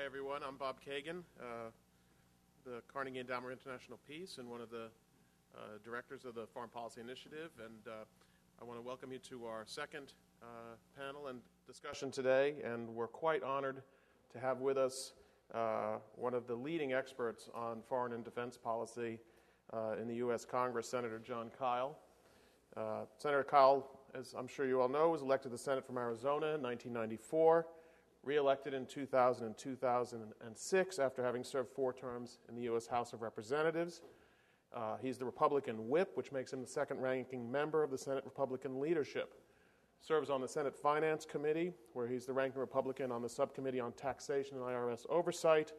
Hi, everyone. I'm Bob Kagan, the Carnegie Endowment International Peace and one of the directors of the Foreign Policy Initiative. And I want to welcome you to our second panel and discussion today. And we're quite honored to have with us one of the leading experts on foreign and defense policy in the U.S. Congress, Senator Jon Kyl. Senator Kyl, as I'm sure you all know, was elected to the Senate from Arizona in 1994. Re-elected in 2000 and 2006 after having served 4 terms in the U.S. House of Representatives. He's the Republican whip, which makes him the second-ranking member of the Senate Republican leadership. Serves on the Senate Finance Committee, where he's the ranking Republican on the Subcommittee on Taxation and IRS Oversight.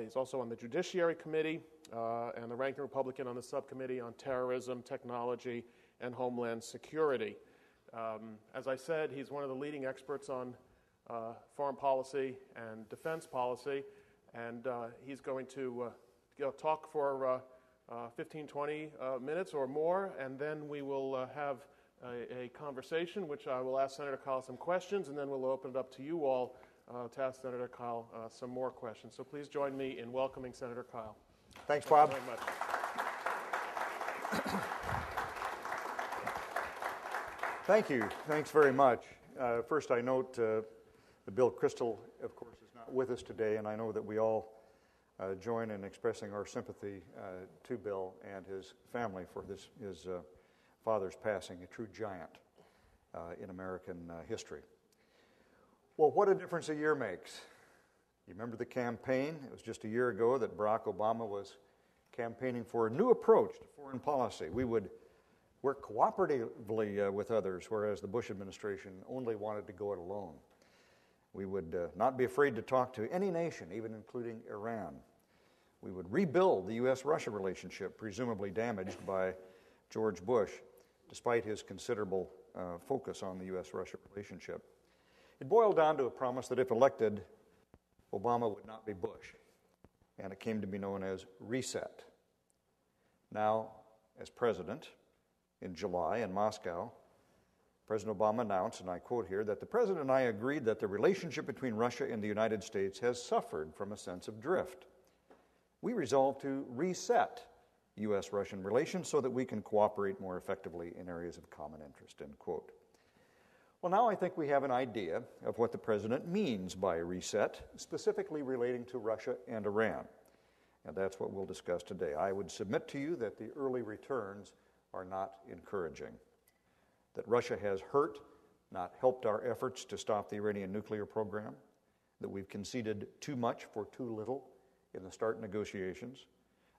He's also on the Judiciary Committee and the ranking Republican on the Subcommittee on Terrorism, Technology, and Homeland Security. As I said, he's one of the leading experts on foreign policy and defense policy, and he's going to talk for 15, 20 minutes or more, and then we will have a conversation, which I will ask Senator Kyl some questions, and then we'll open it up to you all to ask Senator Kyl some more questions. So please join me in welcoming Senator Kyl. Thanks, Bob. Thank you very much. Thank you. Thanks very much. First, I note Bill Kristol, of course, is not with us today, and I know that we all join in expressing our sympathy to Bill and his family for his father's passing, a true giant in American history. Well, what a difference a year makes. You remember the campaign? It was just a year ago that Barack Obama was campaigning for a new approach to foreign policy. We would work cooperatively with others, whereas the Bush administration only wanted to go it alone. We would not be afraid to talk to any nation, even including Iran. We would rebuild the U.S.-Russia relationship, presumably damaged by George Bush, despite his considerable focus on the U.S.-Russia relationship. It boiled down to a promise that if elected, Obama would not be Bush, and it came to be known as reset. Now, as president, in July in Moscow, President Obama announced, and I quote here, that the President and I agreed that the relationship between Russia and the United States has suffered from a sense of drift. We resolved to reset U.S.-Russian relations so that we can cooperate more effectively in areas of common interest, end quote. Well, now I think we have an idea of what the President means by reset, specifically relating to Russia and Iran. And that's what we'll discuss today. I would submit to you that the early returns are not encouraging. That Russia has hurt, not helped our efforts to stop the Iranian nuclear program, that we've conceded too much for too little in the START negotiations,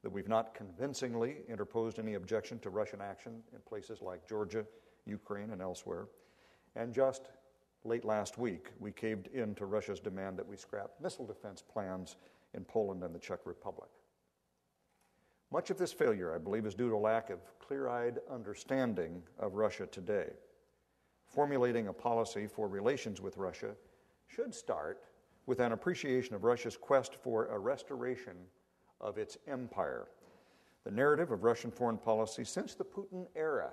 that we've not convincingly interposed any objection to Russian action in places like Georgia, Ukraine, and elsewhere. And just late last week, we caved in to Russia's demand that we scrap missile defense plans in Poland and the Czech Republic. Much of this failure, I believe, is due to a lack of clear-eyed understanding of Russia today. Formulating a policy for relations with Russia should start with an appreciation of Russia's quest for a restoration of its empire. The narrative of Russian foreign policy since the Putin era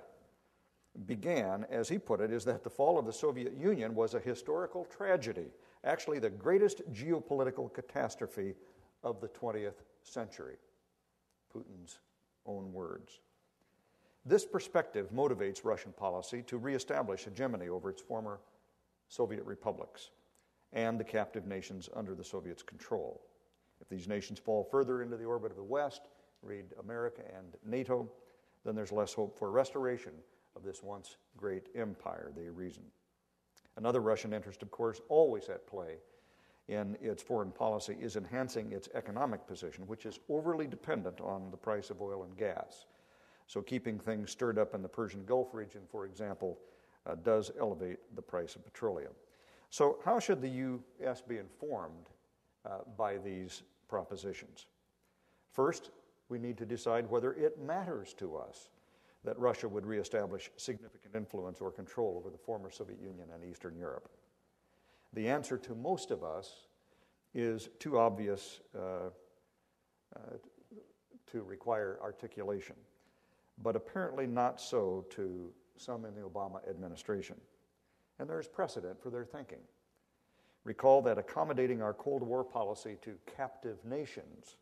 began, as he put it, is that the fall of the Soviet Union was a historical tragedy, actually the greatest geopolitical catastrophe of the 20th century. Putin's own words. This perspective motivates Russian policy to reestablish hegemony over its former Soviet republics and the captive nations under the Soviets' control. If these nations fall further into the orbit of the West, read America and NATO, then there's less hope for restoration of this once great empire, they reason. Another Russian interest, of course, always at play in its foreign policy is enhancing its economic position, which is overly dependent on the price of oil and gas. So keeping things stirred up in the Persian Gulf region, for example, does elevate the price of petroleum. So how should the U.S. be informed by these propositions? First, we need to decide whether it matters to us that Russia would reestablish significant influence or control over the former Soviet Union and Eastern Europe. The answer to most of us is too obvious to require articulation, but apparently not so to some in the Obama administration. And there's precedent for their thinking. recall that accommodating our Cold War policy to captive nations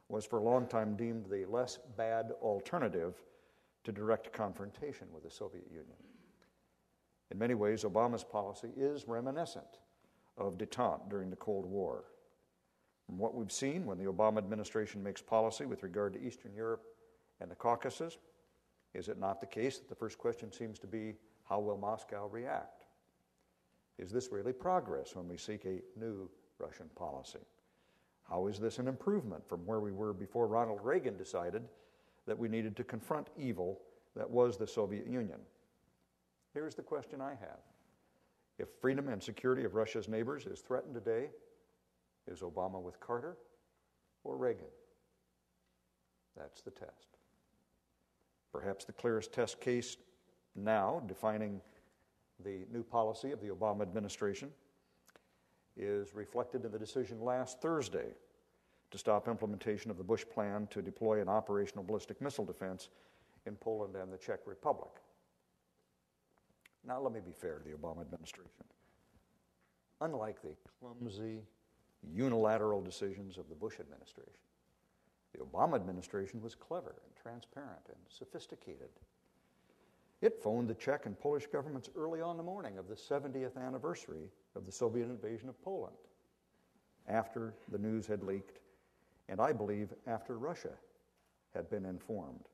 was for a long time deemed the less bad alternative to direct confrontation with the Soviet Union. In many ways, Obama's policy is reminiscent of détente during the Cold War. From what we've seen when the Obama administration makes policy with regard to Eastern Europe and the Caucasus, is it not the case that the first question seems to be, how will Moscow react? Is this really progress when we seek a new Russian policy? How is this an improvement from where we were before Ronald Reagan decided that we needed to confront evil that was the Soviet Union? Here's the question I have. If freedom and security of Russia's neighbors is threatened today, is Obama with Carter or Reagan? That's the test. Perhaps the clearest test case now, defining the new policy of the Obama administration, is reflected in the decision last Thursday to stop implementation of the Bush plan to deploy an operational ballistic missile defense in Poland and the Czech Republic. Now, let me be fair to the Obama administration. Unlike the clumsy, unilateral decisions of the Bush administration, the Obama administration was clever and transparent and sophisticated. It phoned the Czech and Polish governments early on the morning of the 70th anniversary of the Soviet invasion of Poland, after the news had leaked, and I believe after Russia had been informed.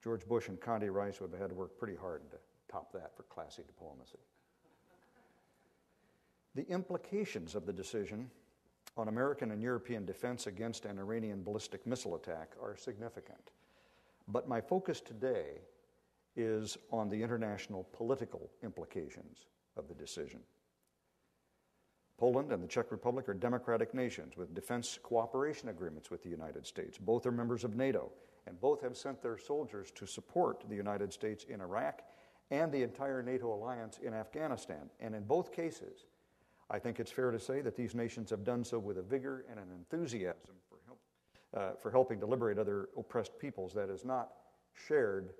George Bush and Condi Rice would have had to work pretty hard to top that for classy diplomacy. The implications of the decision on American and European defense against an Iranian ballistic missile attack are significant. But my focus today is on the international political implications of the decision. Poland and the Czech Republic are democratic nations with defense cooperation agreements with the United States. Both are members of NATO, and both have sent their soldiers to support the United States in Iraq and the entire NATO alliance in Afghanistan. And in both cases, I think it's fair to say that these nations have done so with a vigor and an enthusiasm for helping to liberate other oppressed peoples that is not shared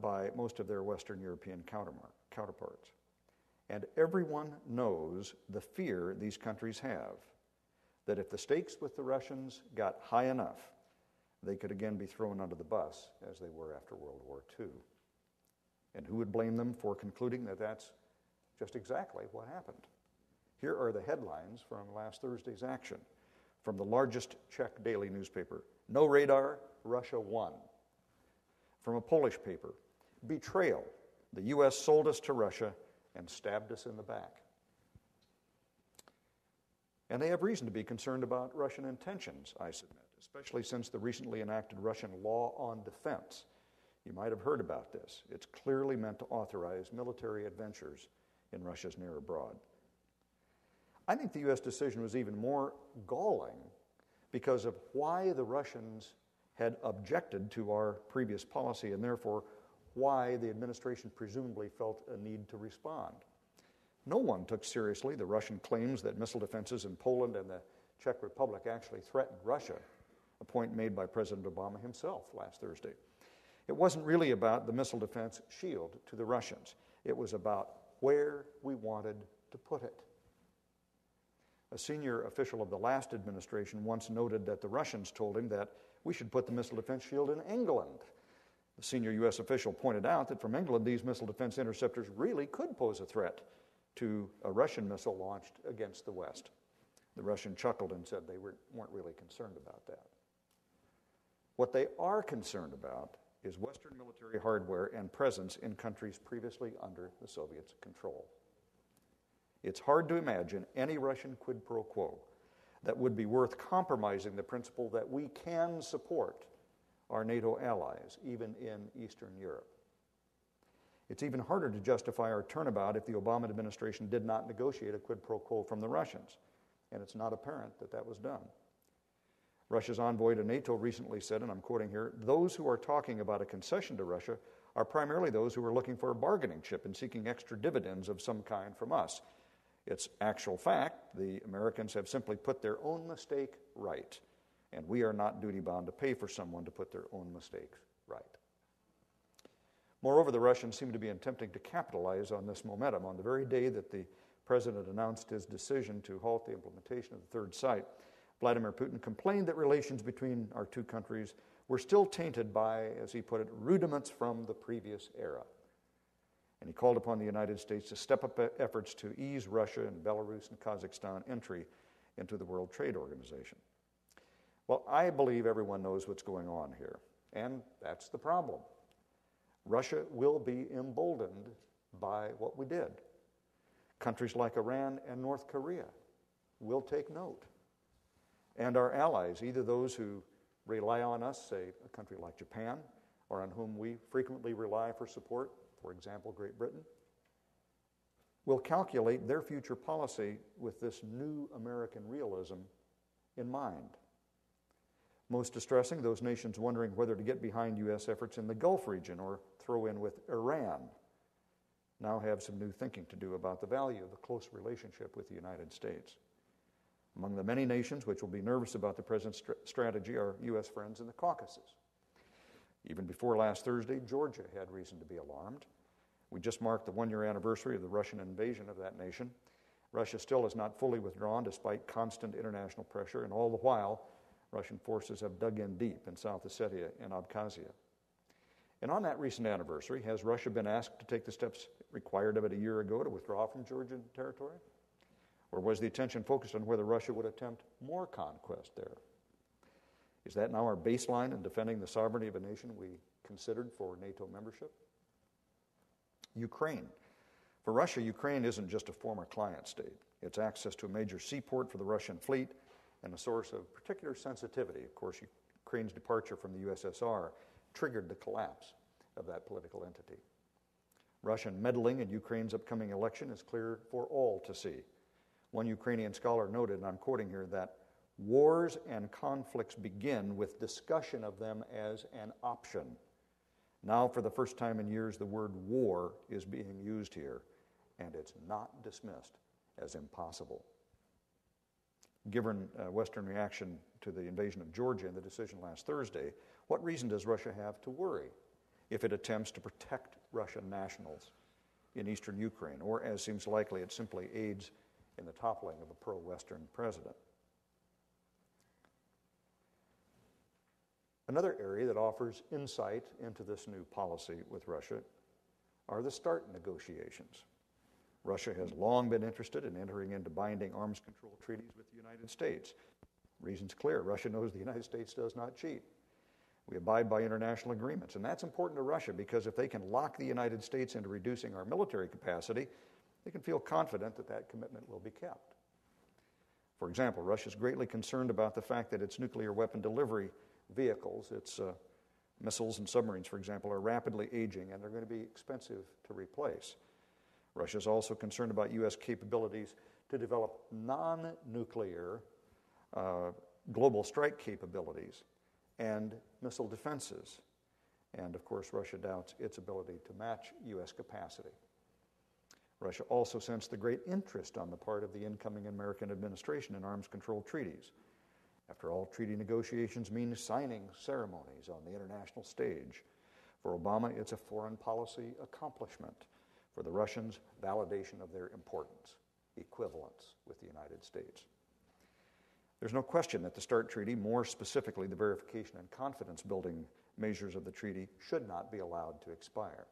by most of their Western European counterparts. And everyone knows the fear these countries have that if the stakes with the Russians got high enough, they could again be thrown under the bus as they were after World War II. And who would blame them for concluding that that's just exactly what happened? Here are the headlines from last Thursday's action from the largest Czech daily newspaper. No radar, Russia won. From a Polish paper, betrayal. The U.S. sold us to Russia and stabbed us in the back. And they have reason to be concerned about Russian intentions, I submit, especially since the recently enacted Russian law on defense. You might have heard about this. It's clearly meant to authorize military adventures in Russia's near abroad. I think the U.S. decision was even more galling because of why the Russians had objected to our previous policy and therefore why the administration presumably felt a need to respond. No one took seriously the Russian claims that missile defenses in Poland and the Czech Republic actually threatened Russia, a point made by President Obama himself last Thursday. It wasn't really about the missile defense shield to the Russians. It was about where we wanted to put it. A senior official of the last administration once noted that the Russians told him that we should put the missile defense shield in England. The senior U.S. official pointed out that from England, these missile defense interceptors really could pose a threat to a Russian missile launched against the West. The Russian chuckled and said they weren't really concerned about that. What they are concerned about is Western military hardware and presence in countries previously under the Soviets' control. It's hard to imagine any Russian quid pro quo that would be worth compromising the principle that we can support our NATO allies, even in Eastern Europe. It's even harder to justify our turnabout if the Obama administration did not negotiate a quid pro quo from the Russians, and it's not apparent that that was done. Russia's envoy to NATO recently said, and I'm quoting here, "Those who are talking about a concession to Russia are primarily those who are looking for a bargaining chip and seeking extra dividends of some kind from us. It's actual fact, the Americans have simply put their own mistake right, and we are not duty-bound to pay for someone to put their own mistakes right." Moreover, the Russians seem to be attempting to capitalize on this momentum on the very day that the President announced his decision to halt the implementation of the third site, Vladimir Putin complained that relations between our two countries were still tainted by, as he put it, rudiments from the previous era. And he called upon the United States to step up efforts to ease Russia and Belarus and Kazakhstan entry into the World Trade Organization. Well, I believe everyone knows what's going on here, and that's the problem. Russia will be emboldened by what we did. Countries like Iran and North Korea will take note. And our allies, either those who rely on us, say a country like Japan, or on whom we frequently rely for support, for example, Great Britain, will calculate their future policy with this new American realism in mind. Most distressing, those nations wondering whether to get behind U.S. efforts in the Gulf region or throw in with Iran now have some new thinking to do about the value of a close relationship with the United States. Among the many nations which will be nervous about the president's strategy are U.S. friends in the Caucasus. Even before last Thursday, Georgia had reason to be alarmed. We just marked the one-year anniversary of the Russian invasion of that nation. Russia still has not fully withdrawn despite constant international pressure, and all the while, Russian forces have dug in deep in South Ossetia and Abkhazia. And on that recent anniversary, has Russia been asked to take the steps required of it a year ago to withdraw from Georgian territory? Or was the attention focused on whether Russia would attempt more conquest there? Is that now our baseline in defending the sovereignty of a nation we considered for NATO membership? Ukraine. For Russia, Ukraine isn't just a former client state. It's access to a major seaport for the Russian fleet and a source of particular sensitivity. Of course, Ukraine's departure from the USSR triggered the collapse of that political entity. Russian meddling in Ukraine's upcoming election is clear for all to see. One Ukrainian scholar noted, and I'm quoting here, that wars and conflicts begin with discussion of them as an option. Now, for the first time in years, the word war is being used here, and it's not dismissed as impossible. Given Western reaction to the invasion of Georgia and the decision last Thursday, what reason does Russia have to worry if it attempts to protect Russian nationals in eastern Ukraine, or, as seems likely, it simply aids in the toppling of a pro-Western president? Another area that offers insight into this new policy with Russia are the START negotiations. Russia has long been interested in entering into binding arms control treaties with the United States. Reason's clear. Russia knows the United States does not cheat. We abide by international agreements, and that's important to Russia because if they can lock the United States into reducing our military capacity, they can feel confident that that commitment will be kept. For example, Russia is greatly concerned about the fact that its nuclear weapon delivery vehicles, its missiles and submarines, for example, are rapidly aging and they're going to be expensive to replace. Russia is also concerned about U.S. capabilities to develop non-nuclear global strike capabilities and missile defenses. And, of course, Russia doubts its ability to match U.S. capacity. Russia also sensed the great interest on the part of the incoming American administration in arms control treaties. After all, treaty negotiations mean signing ceremonies on the international stage. For Obama, it's a foreign policy accomplishment. For the Russians, validation of their importance, equivalence with the United States. There's no question that the START Treaty, more specifically the verification and confidence-building measures of the treaty, should not be allowed to expire.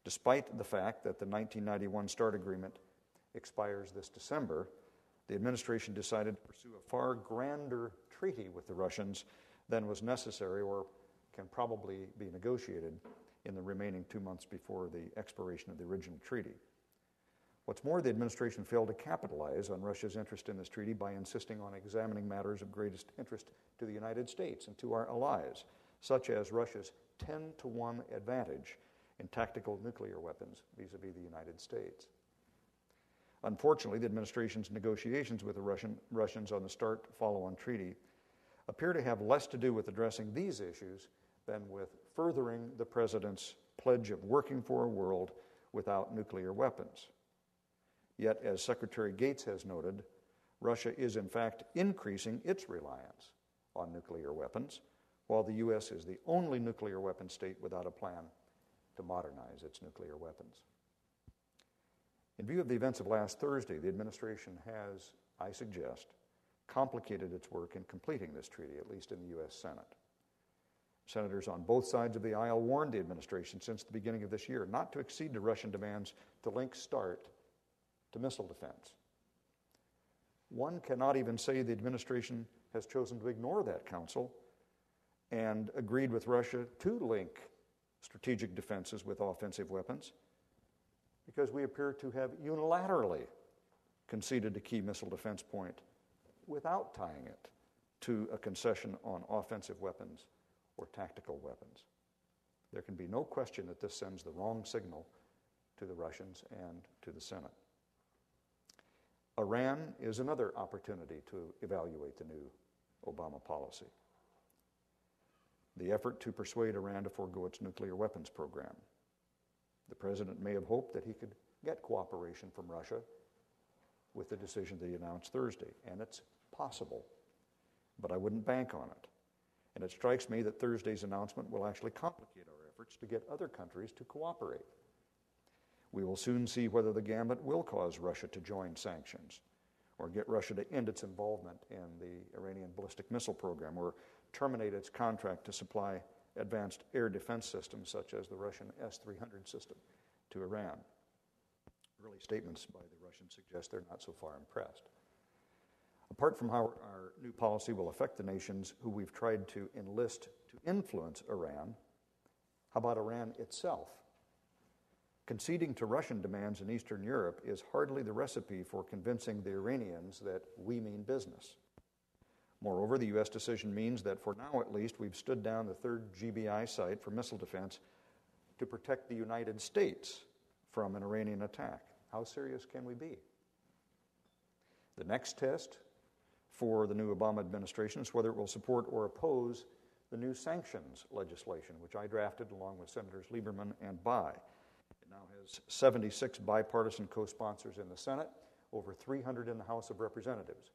Despite the fact that the 1991 START Agreement expires this December, the administration decided to pursue a far grander treaty with the Russians than was necessary or can probably be negotiated in the remaining 2 months before the expiration of the original treaty. What's more, the administration failed to capitalize on Russia's interest in this treaty by insisting on examining matters of greatest interest to the United States and to our allies, such as Russia's 10-to-1 advantage in tactical nuclear weapons vis-a-vis the United States. Unfortunately, the administration's negotiations with the Russians on the START follow-on treaty appear to have less to do with addressing these issues than with furthering the president's pledge of working for a world without nuclear weapons. Yet, as Secretary Gates has noted, Russia is in fact increasing its reliance on nuclear weapons, while the U.S. is the only nuclear weapon state without a plan to modernize its nuclear weapons. In view of the events of last Thursday, the administration has, I suggest, complicated its work in completing this treaty, at least in the U.S. Senate. Senators on both sides of the aisle warned the administration since the beginning of this year not to accede to Russian demands to link START to missile defense. One cannot even say the administration has chosen to ignore that counsel and agreed with Russia to link strategic defenses with offensive weapons, because we appear to have unilaterally conceded a key missile defense point without tying it to a concession on offensive weapons or tactical weapons. There can be no question that this sends the wrong signal to the Russians and to the Senate. Iran is another opportunity to evaluate the new Obama policy. The effort to persuade Iran to forego its nuclear weapons program. The president may have hoped that he could get cooperation from Russia with the decision that he announced Thursday, and it's possible, but I wouldn't bank on it. And it strikes me that Thursday's announcement will actually complicate our efforts to get other countries to cooperate. We will soon see whether the gambit will cause Russia to join sanctions, or get Russia to end its involvement in the Iranian ballistic missile program, or terminate its contract to supply advanced air defense systems such as the Russian S-300 system to Iran. Early statements by the Russians suggest they're not so far impressed. Apart from how our new policy will affect the nations who we've tried to enlist to influence Iran, how about Iran itself? Conceding to Russian demands in Eastern Europe is hardly the recipe for convincing the Iranians that we mean business. Moreover, the U.S. decision means that for now at least, we've stood down the third GBI site for missile defense to protect the United States from an Iranian attack. How serious can we be? The next test for the new Obama administration is whether it will support or oppose the new sanctions legislation, which I drafted along with Senators Lieberman and Bai. It now has 76 bipartisan co-sponsors in the Senate, over 300 in the House of Representatives.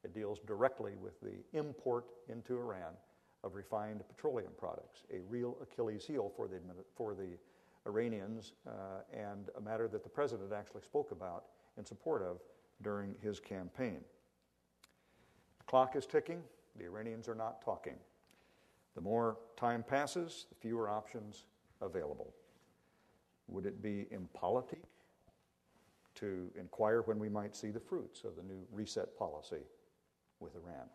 It deals directly with the import into Iran of refined petroleum products, a real Achilles heel for the Iranians, and a matter that the president actually spoke about in support of during his campaign. The clock is ticking. The Iranians are not talking. The more time passes, the fewer options available. Would it be impolitic to inquire when we might see the fruits of the new reset policy with Iran?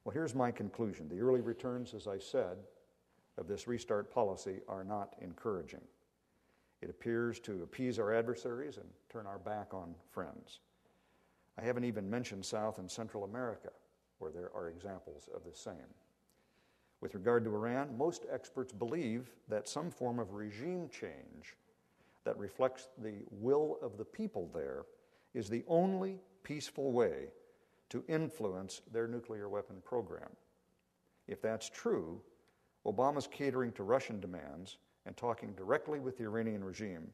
Well, here's my conclusion. The early returns, as I said, of this restart policy are not encouraging. It appears to appease our adversaries and turn our back on friends. I haven't even mentioned South and Central America, where there are examples of the same. With regard to Iran, most experts believe that some form of regime change that reflects the will of the people there is the only peaceful way to influence their nuclear weapon program. If that's true, Obama's catering to Russian demands and talking directly with the Iranian regime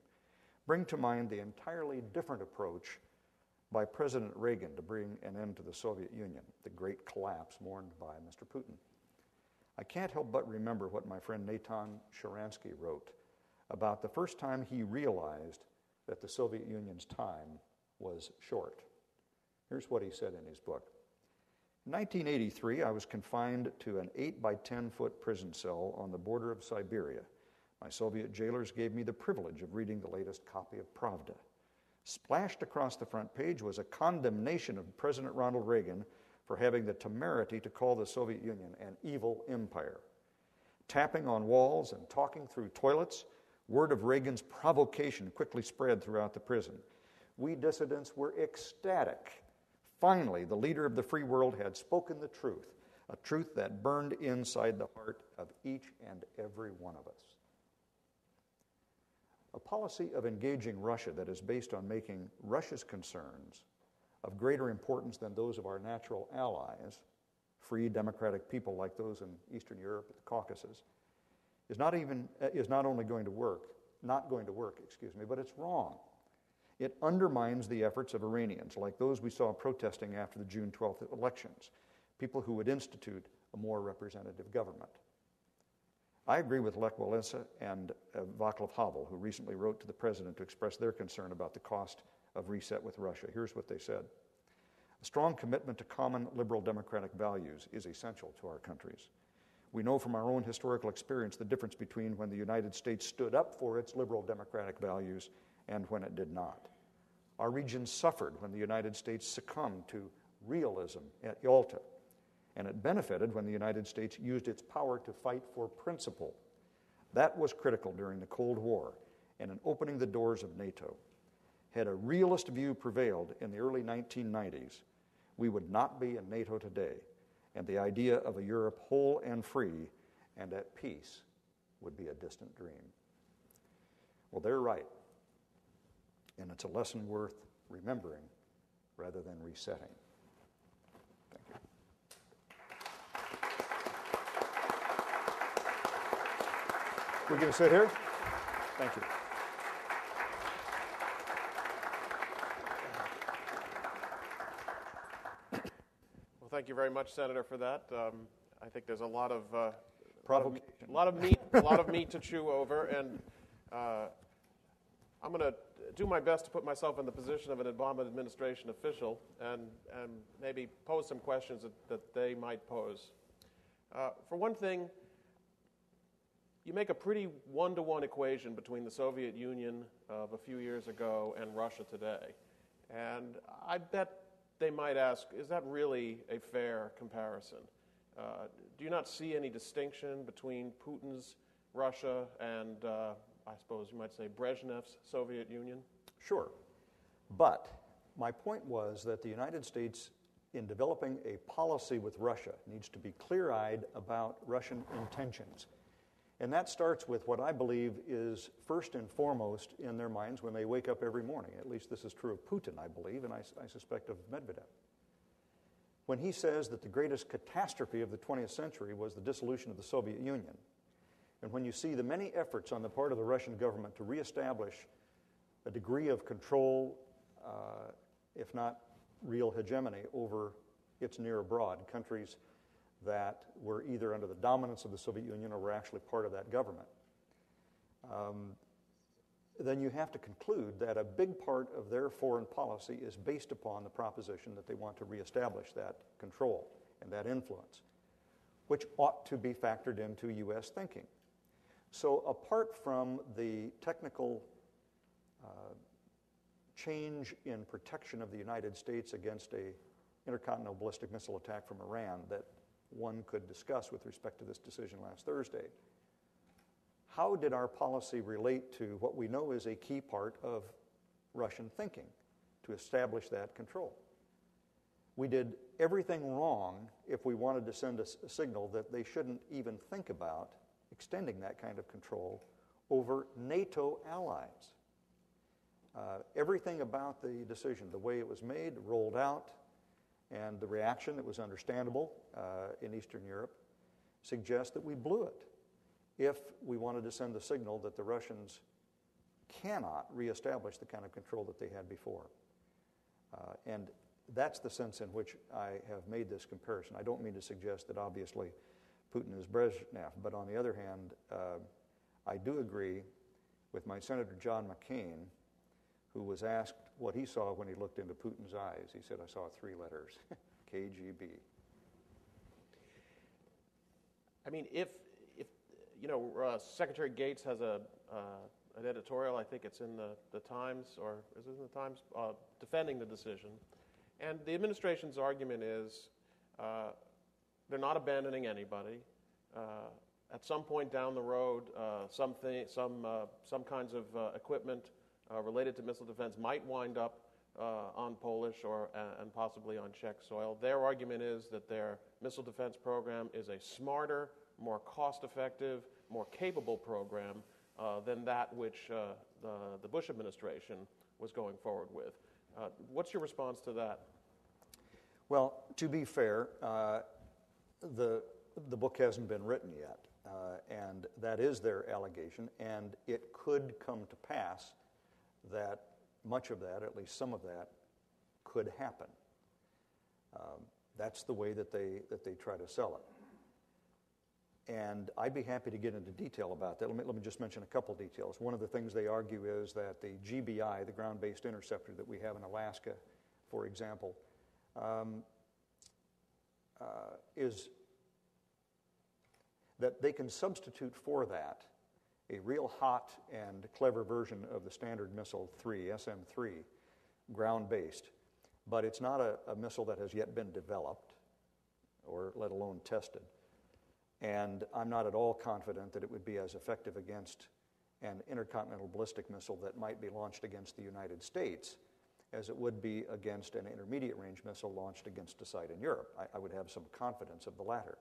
bring to mind the entirely different approach by President Reagan to bring an end to the Soviet Union, the great collapse mourned by Mr. Putin. I can't help but remember what my friend Natan Sharansky wrote about the first time he realized that the Soviet Union's time was short. Here's what he said in his book. In 1983, I was confined to an 8 by 10 foot prison cell on the border of Siberia. My Soviet jailers gave me the privilege of reading the latest copy of Pravda. Splashed across the front page was a condemnation of President Ronald Reagan for having the temerity to call the Soviet Union an evil empire. Tapping on walls and talking through toilets, word of Reagan's provocation quickly spread throughout the prison. We dissidents were ecstatic. Finally, the leader of the free world had spoken the truth, a truth that burned inside the heart of each and every one of us. A policy of engaging Russia that is based on making Russia's concerns of greater importance than those of our natural allies, free democratic people like those in Eastern Europe, the Caucasus, is not going to work, but it's wrong. It undermines the efforts of Iranians, like those we saw protesting after the June 12th elections, people who would institute a more representative government. I agree with Lech Walesa and Václav Havel, who recently wrote to the president to express their concern about the cost of reset with Russia. Here's what they said. A strong commitment to common liberal democratic values is essential to our countries. We know from our own historical experience the difference between when the United States stood up for its liberal democratic values and when it did not. Our region suffered when the United States succumbed to realism at Yalta, and it benefited when the United States used its power to fight for principle. That was critical during the Cold War and in opening the doors of NATO. Had a realist view prevailed in the early 1990s, we would not be in NATO today, and the idea of a Europe whole and free and at peace would be a distant dream. Well, they're right, and it's a lesson worth remembering rather than resetting. Thank you. We're going to sit here? Thank you. Well, thank you very much, Senator, for that. I think there's a lot of meat to chew over, and I'm going to do my best to put myself in the position of an Obama administration official and maybe pose some questions that they might pose. For one thing, you make a pretty one-to-one equation between the Soviet Union of a few years ago and Russia today. And I bet they might ask, is that really a fair comparison? Do you not see any distinction between Putin's Russia and, I suppose you might say, Brezhnev's Soviet Union? Sure. But my point was that the United States, in developing a policy with Russia, needs to be clear-eyed about Russian intentions. And that starts with what I believe is first and foremost in their minds when they wake up every morning. At least this is true of Putin, I believe, and I suspect of Medvedev. When he says that the greatest catastrophe of the 20th century was the dissolution of the Soviet Union, and when you see the many efforts on the part of the Russian government to reestablish a degree of control, if not real hegemony, over its near abroad, countries that were either under the dominance of the Soviet Union or were actually part of that government, then you have to conclude that a big part of their foreign policy is based upon the proposition that they want to reestablish that control and that influence, which ought to be factored into U.S. thinking. So apart from the technical change in protection of the United States against a intercontinental ballistic missile attack from Iran that one could discuss with respect to this decision last Thursday, how did our policy relate to what we know is a key part of Russian thinking to establish that control? We did everything wrong if we wanted to send a signal that they shouldn't even think about extending that kind of control over NATO allies. Everything about the decision, the way it was made, rolled out, and the reaction that was understandable in Eastern Europe suggests that we blew it if we wanted to send the signal that the Russians cannot reestablish the kind of control that they had before. And that's the sense in which I have made this comparison. I don't mean to suggest that obviously Putin is Brezhnev, but on the other hand, I do agree with my Senator John McCain, who was asked what he saw when he looked into Putin's eyes. He said, I saw 3 letters, KGB. I mean, if Secretary Gates has an editorial, I think it's in the Times, or is it in the Times, defending the decision. And the administration's argument is they're not abandoning anybody. At some point down the road, some kinds of equipment related to missile defense might wind up on Polish and possibly on Czech soil. Their argument is that their missile defense program is a smarter, more cost-effective, more capable program than that which the Bush administration was going forward with. What's your response to that? Well, to be fair, the book hasn't been written yet, and that is their allegation, and it could come to pass that much of that, at least some of that, could happen. That's the way that they try to sell it. And I'd be happy to get into detail about that. Let me just mention a couple details. One of the things they argue is that the GBI, the ground-based interceptor that we have in Alaska, for example, is that they can substitute for that a real hot and clever version of the Standard Missile 3, SM-3, ground-based. But it's not a missile that has yet been developed, or let alone tested. And I'm not at all confident that it would be as effective against an intercontinental ballistic missile that might be launched against the United States as it would be against an intermediate range missile launched against a site in Europe. I would have some confidence of the latter.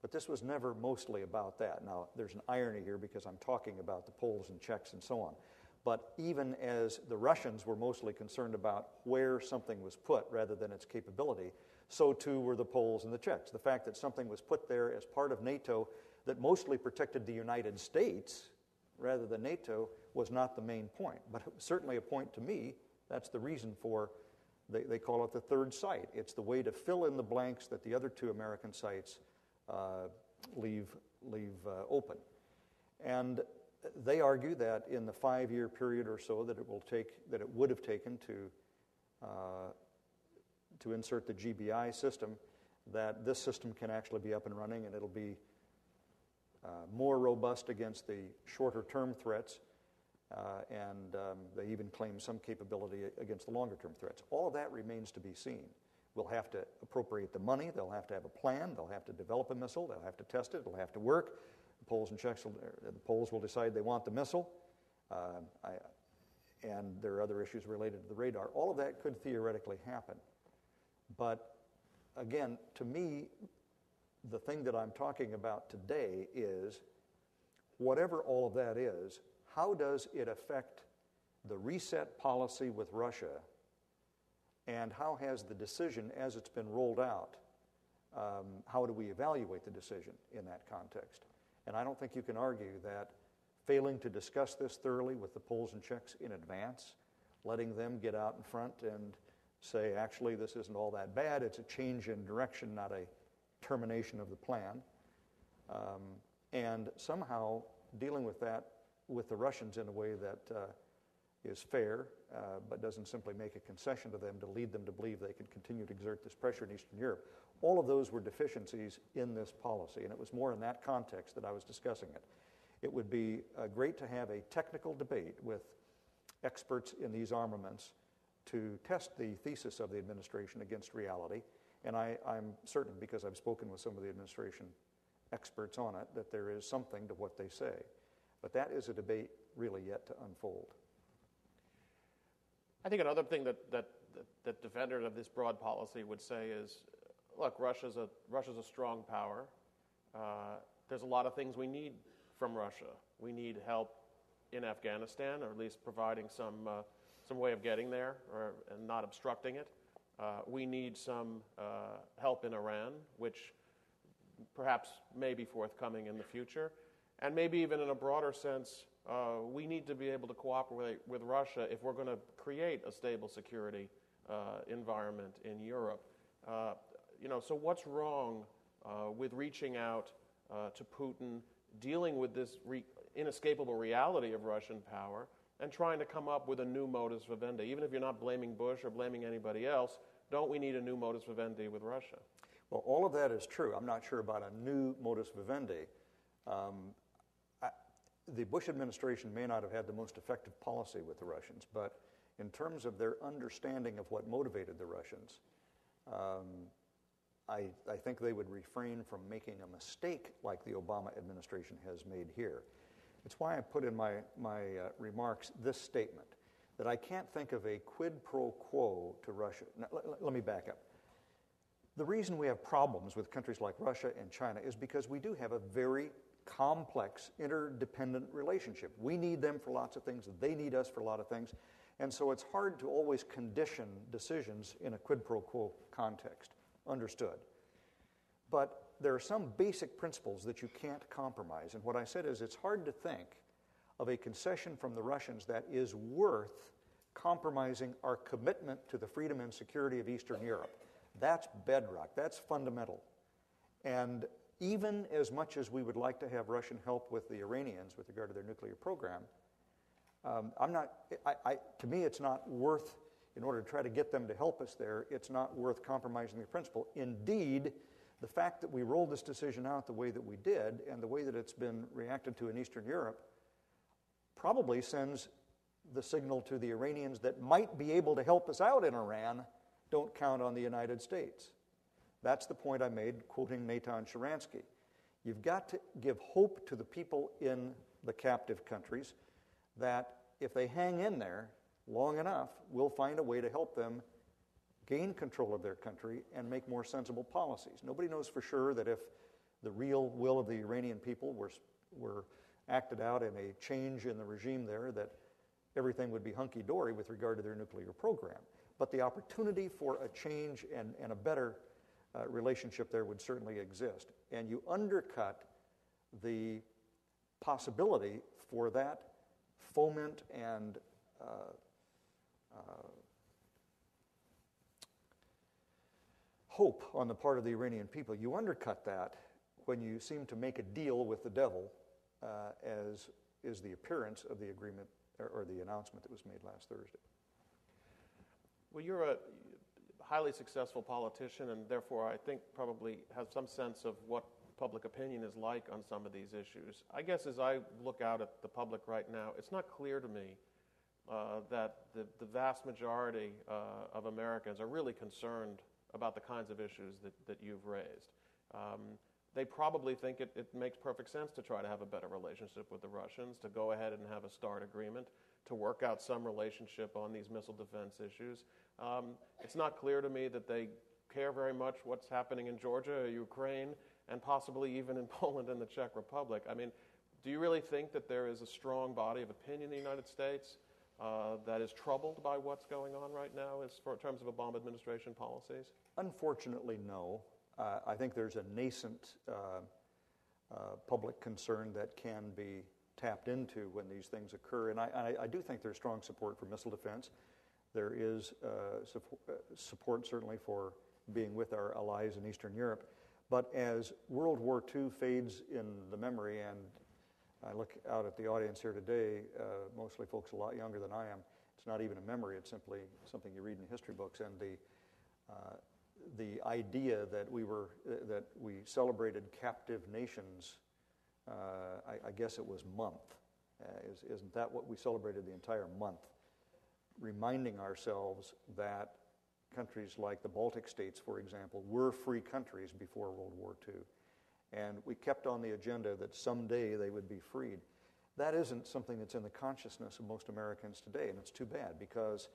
But this was never mostly about that. Now, there's an irony here because I'm talking about the Poles and Czechs and so on. But even as the Russians were mostly concerned about where something was put rather than its capability, so too were the Poles and the Czechs. The fact that something was put there as part of NATO that mostly protected the United States rather than NATO was not the main point. But it was certainly a point to me. That's the reason for, they call it the third site. It's the way to fill in the blanks that the other two American sites leave open. And they argue that in the 5-year period or so that it would have taken to insert the GBI system, that this system can actually be up and running and it'll be more robust against the shorter-term threats, and they even claim some capability against the longer-term threats. All of that remains to be seen. We'll have to appropriate the money. They'll have to have a plan. They'll have to develop a missile. They'll have to test it. It'll have to work. The Poles will decide they want the missile, and there are other issues related to the radar. All of that could theoretically happen. But again, to me, the thing that I'm talking about today is, whatever all of that is, how does it affect the reset policy with Russia, and how has the decision, as it's been rolled out, how do we evaluate the decision in that context? And I don't think you can argue that failing to discuss this thoroughly with the Poles and Czechs in advance, letting them get out in front and say, actually, this isn't all that bad, it's a change in direction, not a termination of the plan, and somehow dealing with that with the Russians in a way that is fair, but doesn't simply make a concession to them to lead them to believe they can continue to exert this pressure in Eastern Europe. All of those were deficiencies in this policy, and it was more in that context that I was discussing it. It would be great to have a technical debate with experts in these armaments to test the thesis of the administration against reality, and I'm certain, because I've spoken with some of the administration experts on it, that there is something to what they say. But that is a debate really yet to unfold. I think another thing that defenders of this broad policy would say is, look, Russia's a strong power. There's a lot of things we need from Russia. We need help in Afghanistan, or at least providing some way of getting there, and not obstructing it. We need some help in Iran, which perhaps may be forthcoming in the future. And maybe even in a broader sense, we need to be able to cooperate with Russia if we're going to create a stable security environment in Europe. So what's wrong with reaching out to Putin, dealing with this inescapable reality of Russian power, and trying to come up with a new modus vivendi? Even if you're not blaming Bush or blaming anybody else, don't we need a new modus vivendi with Russia? Well, all of that is true. I'm not sure about a new modus vivendi. The Bush administration may not have had the most effective policy with the Russians, but in terms of their understanding of what motivated the Russians, I think they would refrain from making a mistake like the Obama administration has made here. It's why I put in my remarks this statement, that I can't think of a quid pro quo to Russia. Now, let me back up. The reason we have problems with countries like Russia and China is because we do have a very complex, interdependent relationship. We need them for lots of things, they need us for a lot of things, and so it's hard to always condition decisions in a quid pro quo context. Understood. But there are some basic principles that you can't compromise, and what I said is it's hard to think of a concession from the Russians that is worth compromising our commitment to the freedom and security of Eastern Europe. That's bedrock. That's fundamental. And even as much as we would like to have Russian help with the Iranians with regard to their nuclear program, to me, it's not worth, in order to try to get them to help us there, it's not worth compromising the principle. Indeed, the fact that we rolled this decision out the way that we did and the way that it's been reacted to in Eastern Europe probably sends the signal to the Iranians that might be able to help us out in Iran, don't count on the United States. That's the point I made, quoting Natan Sharansky. You've got to give hope to the people in the captive countries that if they hang in there long enough, we'll find a way to help them gain control of their country and make more sensible policies. Nobody knows for sure that if the real will of the Iranian people were acted out in a change in the regime there, that everything would be hunky-dory with regard to their nuclear program. But the opportunity for a change and a better relationship there would certainly exist. And you undercut the possibility for that foment and hope on the part of the Iranian people. You undercut that when you seem to make a deal with the devil, as is the appearance of the agreement or the announcement that was made last Thursday. Well, you're a highly successful politician, and therefore I think probably have some sense of what public opinion is like on some of these issues. I guess as I look out at the public right now, it's not clear to me that the vast majority of Americans are really concerned about the kinds of issues that you've raised. They probably think it makes perfect sense to try to have a better relationship with the Russians, to go ahead and have a START agreement, to work out some relationship on these missile defense issues. It's not clear to me that they care very much what's happening in Georgia or Ukraine, and possibly even in Poland and the Czech Republic. I mean, do you really think that there is a strong body of opinion in the United States that is troubled by what's going on right now in terms of Obama administration policies? Unfortunately, no. I think there's a nascent public concern that can be tapped into when these things occur. And I do think there's strong support for missile defense. There is support certainly for being with our allies in Eastern Europe. But as World War II fades in the memory, and I look out at the audience here today, mostly folks a lot younger than I am, it's not even a memory, it's simply something you read in history books. And the idea that we celebrated captive nations, I guess it was month. Isn't that what we celebrated the entire month? Reminding ourselves that countries like the Baltic states, for example, were free countries before World War II. And we kept on the agenda that someday they would be freed. That isn't something that's in the consciousness of most Americans today, and it's too bad because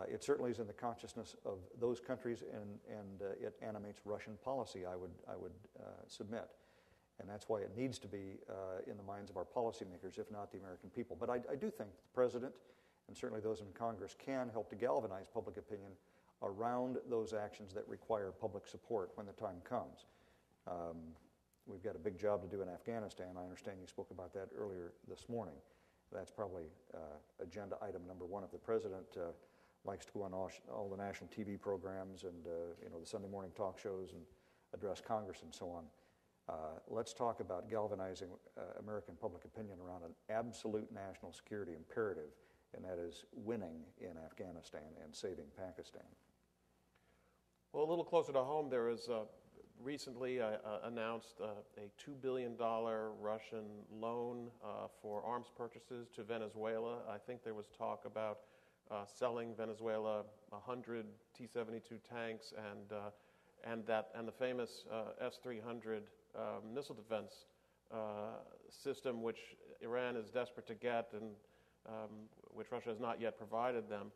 it certainly is in the consciousness of those countries, and it animates Russian policy, I would submit. And that's why it needs to be in the minds of our policymakers, if not the American people. But I do think the President, and certainly those in Congress, can help to galvanize public opinion around those actions that require public support when the time comes. We've got a big job to do in Afghanistan. I understand you spoke about that earlier this morning. That's probably agenda item number one. If the President likes to go on all the national TV programs and the Sunday morning talk shows and address Congress and so on, let's talk about galvanizing American public opinion around an absolute national security imperative, and that is winning in Afghanistan and saving Pakistan. Well, a little closer to home, there is recently announced a $2 billion Russian loan for arms purchases to Venezuela. I think there was talk about selling Venezuela 100 T-72 tanks and the famous S-300 missile defense system, which Iran is desperate to get and which Russia has not yet provided them.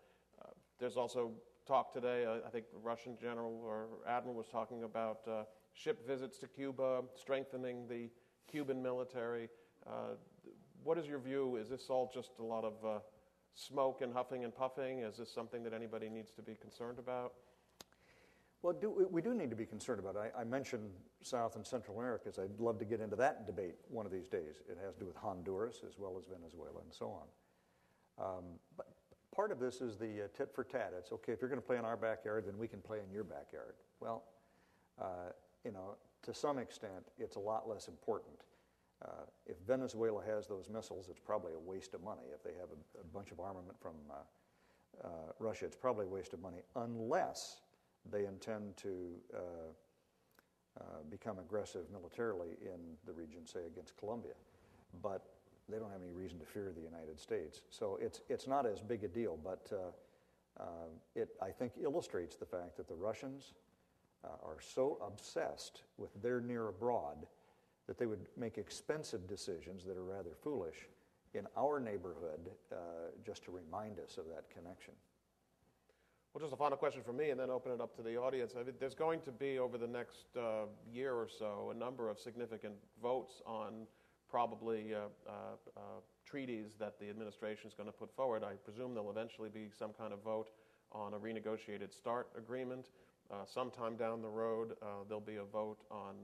There's also talk today, I think the Russian general or admiral was talking about ship visits to Cuba, strengthening the Cuban military. What is your view? Is this all just a lot of smoke and huffing and puffing? Is this something that anybody needs to be concerned about? Well, we do need to be concerned about it. I mentioned South and Central America because I'd love to get into that debate one of these days. It has to do with Honduras as well as Venezuela and so on. But part of this is the tit for tat. It's okay, if you're going to play in our backyard, then we can play in your backyard. Well, to some extent, it's a lot less important. If Venezuela has those missiles, it's probably a waste of money. If they have a bunch of armament from Russia, it's probably a waste of money, unless they intend to become aggressive militarily in the region, say against Colombia. But they don't have any reason to fear the United States. So it's not as big a deal, but it, I think, illustrates the fact that the Russians are so obsessed with their near abroad that they would make expensive decisions that are rather foolish in our neighborhood just to remind us of that connection. Well, just a final question from me, and then open it up to the audience. I mean, there's going to be, over the next year or so, a number of significant votes on probably treaties that the administration is going to put forward. I presume there'll eventually be some kind of vote on a renegotiated START agreement. Sometime down the road, there'll be a vote on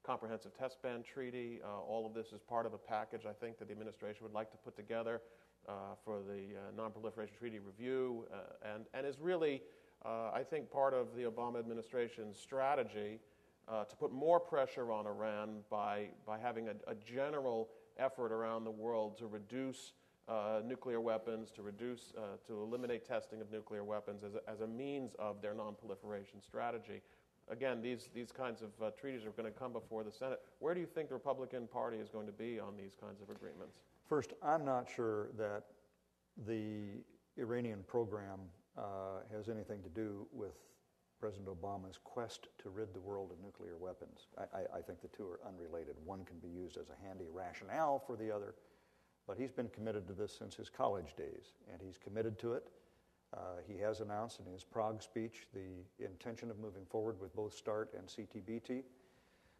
comprehensive test ban treaty. All of this is part of a package, I think, that the administration would like to put together for the non-proliferation treaty review, and is really, I think, part of the Obama administration's strategy to put more pressure on Iran by having a general effort around the world to reduce nuclear weapons, to eliminate testing of nuclear weapons as a means of their non-proliferation strategy. Again, these kinds of treaties are going to come before the Senate. Where do you think the Republican Party is going to be on these kinds of agreements? First, I'm not sure that the Iranian program has anything to do with President Obama's quest to rid the world of nuclear weapons. I think the two are unrelated. One can be used as a handy rationale for the other, but he's been committed to this since his college days, and he's committed to it. He has announced in his Prague speech the intention of moving forward with both START and CTBT.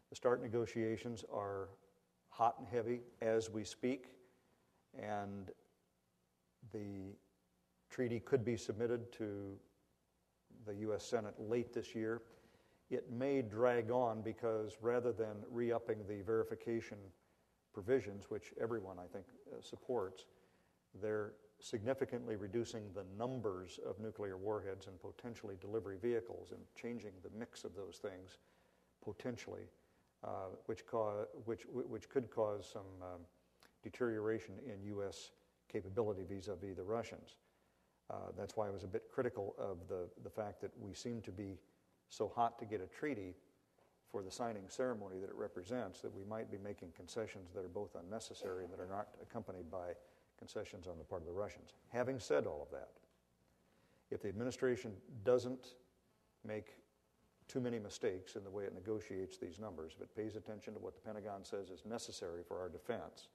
The START negotiations are hot and heavy as we speak, and the treaty could be submitted to the U.S. Senate late this year. It may drag on because rather than re-upping the verification provisions, which everyone, I think, supports, they're significantly reducing the numbers of nuclear warheads and potentially delivery vehicles and changing the mix of those things potentially, which could cause some deterioration in U.S. capability vis-a-vis the Russians. That's why I was a bit critical of the fact that we seem to be so hot to get a treaty for the signing ceremony that it represents that we might be making concessions that are both unnecessary and that are not accompanied by concessions on the part of the Russians. Having said all of that, if the administration doesn't make too many mistakes in the way it negotiates these numbers, if it pays attention to what the Pentagon says is necessary for our defense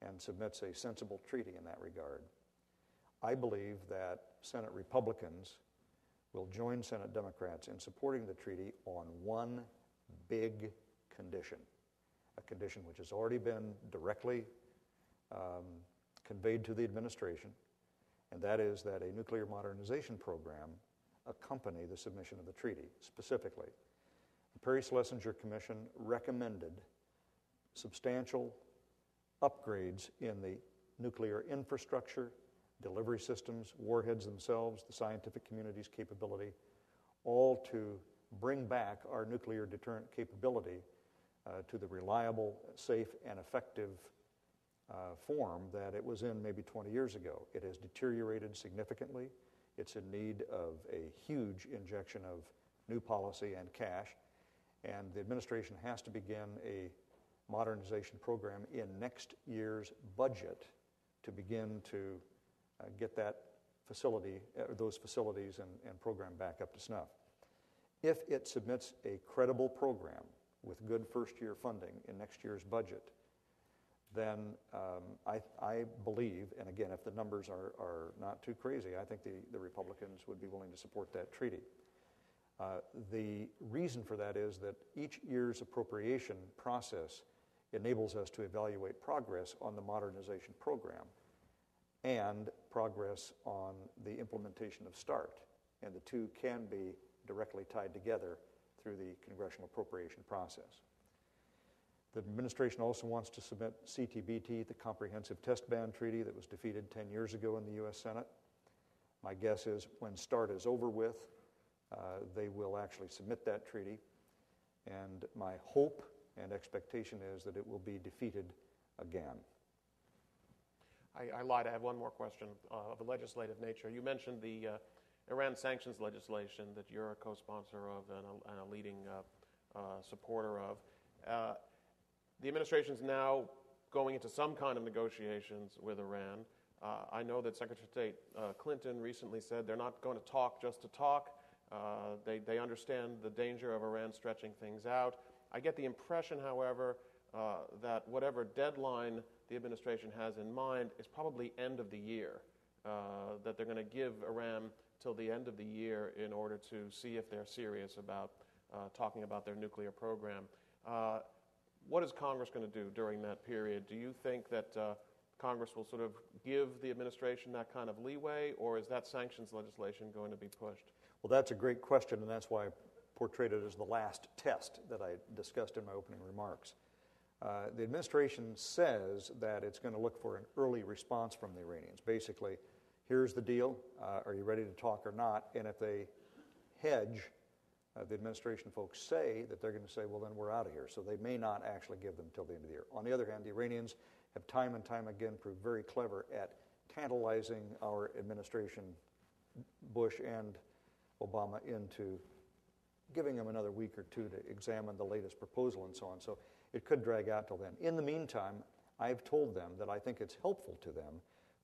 and submits a sensible treaty in that regard, I believe that Senate Republicans will join Senate Democrats in supporting the treaty on one big condition, a condition which has already been directly conveyed to the administration, and that is that a nuclear modernization program accompany the submission of the treaty. Specifically, the Perry-Schlesinger Commission recommended substantial upgrades in the nuclear infrastructure, delivery systems, warheads themselves, the scientific community's capability, all to bring back our nuclear deterrent capability to the reliable, safe, and effective form that it was in maybe 20 years ago. It has deteriorated significantly. It's in need of a huge injection of new policy and cash, and the administration has to begin a modernization program in next year's budget to begin to get that facility, those facilities and program back up to snuff. If it submits a credible program with good first-year funding in next year's budget, then I believe, and again, if the numbers are not too crazy, I think the Republicans would be willing to support that treaty. The reason for that is that each year's appropriation process enables us to evaluate progress on the modernization program and progress on the implementation of START, and the two can be directly tied together through the congressional appropriation process. The administration also wants to submit CTBT, the Comprehensive Test Ban Treaty that was defeated 10 years ago in the U.S. Senate. My guess is when START is over with, they will actually submit that treaty. And my hope and expectation is that it will be defeated again. I lied. I have one more question of a legislative nature. You mentioned the Iran sanctions legislation that you're a co-sponsor of and a leading supporter of. The administration's now going into some kind of negotiations with Iran. I know that Secretary of State Clinton recently said they're not going to talk just to talk. They understand the danger of Iran stretching things out. I get the impression, however, that whatever deadline the administration has in mind is probably end of the year, that they're going to give Iran till the end of the year in order to see if they're serious about talking about their nuclear program. What is Congress going to do during that period? Do you think that Congress will sort of give the administration that kind of leeway, or is that sanctions legislation going to be pushed? Well, that's a great question, and that's why I portrayed it as the last test that I discussed in my opening remarks. The administration says that it's going to look for an early response from the Iranians. Basically, here's the deal. Are you ready to talk or not? And if they hedge, the administration folks say that they're going to say, well, then we're out of here. So they may not actually give them till the end of the year. On the other hand, the Iranians have time and time again proved very clever at tantalizing our administration, Bush and Obama, into giving them another week or two to examine the latest proposal and so on. So it could drag out till then. In the meantime, I've told them that I think it's helpful to them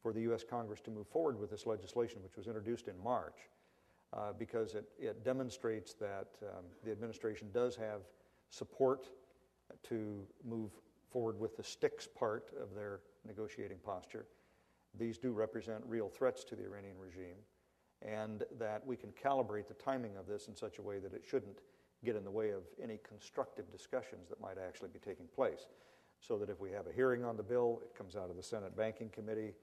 for the U.S. Congress to move forward with this legislation, which was introduced in March, because it demonstrates that the administration does have support to move forward with the sticks part of their negotiating posture. These do represent real threats to the Iranian regime, and that we can calibrate the timing of this in such a way that it shouldn't get in the way of any constructive discussions that might actually be taking place. So that if we have a hearing on the bill, it comes out of the Senate Banking Committee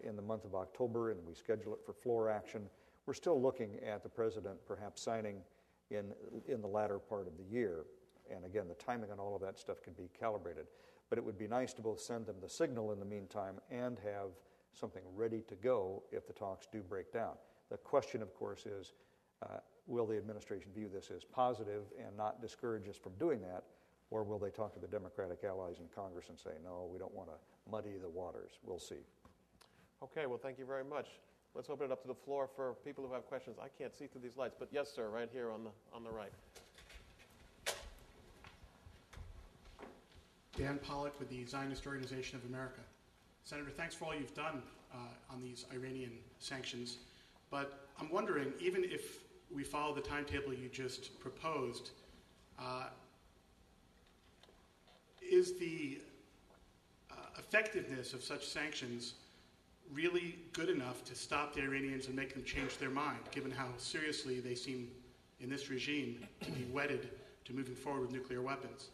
in the month of October, and we schedule it for floor action, we're still looking at the president perhaps signing in the latter part of the year. And again, the timing on all of that stuff can be calibrated. But it would be nice to both send them the signal in the meantime and have something ready to go if the talks do break down. The question, of course, is will the administration view this as positive and not discourage us from doing that, or will they talk to the Democratic allies in Congress and say, no, we don't want to muddy the waters? We'll see. Okay, well, thank you very much. Let's open it up to the floor for people who have questions. I can't see through these lights, but yes, sir, right here on the right. Dan Pollock with the Zionist Organization of America. Senator, thanks for all you've done on these Iranian sanctions. But I'm wondering, even if we follow the timetable you just proposed, is the effectiveness of such sanctions really good enough to stop the Iranians and make them change their mind, given how seriously they seem in this regime to be wedded to moving forward with nuclear weapons?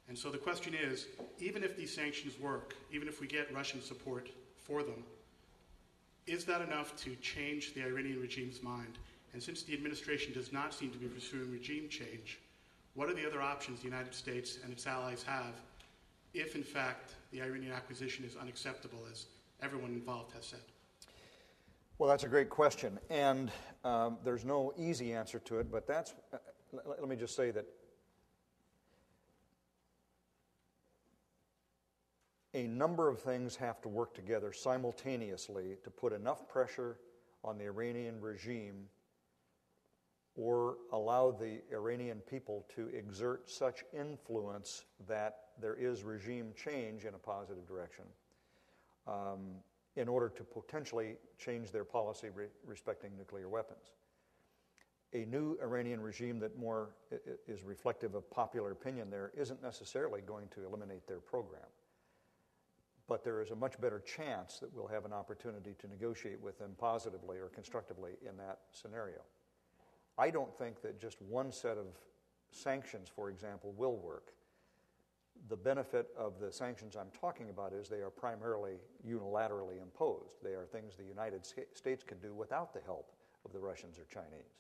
And so the question is, even if these sanctions work, even if we get Russian support for them, is that enough to change the Iranian regime's mind? And since the administration does not seem to be pursuing regime change, what are the other options the United States and its allies have if, in fact, the Iranian acquisition is unacceptable, as everyone involved has said? Well, that's a great question. And there's no easy answer to it, but that's, let me just say that a number of things have to work together simultaneously to put enough pressure on the Iranian regime or allow the Iranian people to exert such influence that there is regime change in a positive direction in order to potentially change their policy respecting nuclear weapons. A new Iranian regime that more is reflective of popular opinion there isn't necessarily going to eliminate their program. But there is a much better chance that we'll have an opportunity to negotiate with them positively or constructively in that scenario. I don't think that just one set of sanctions, for example, will work. The benefit of the sanctions I'm talking about is they are primarily unilaterally imposed. They are things the United States can do without the help of the Russians or Chinese.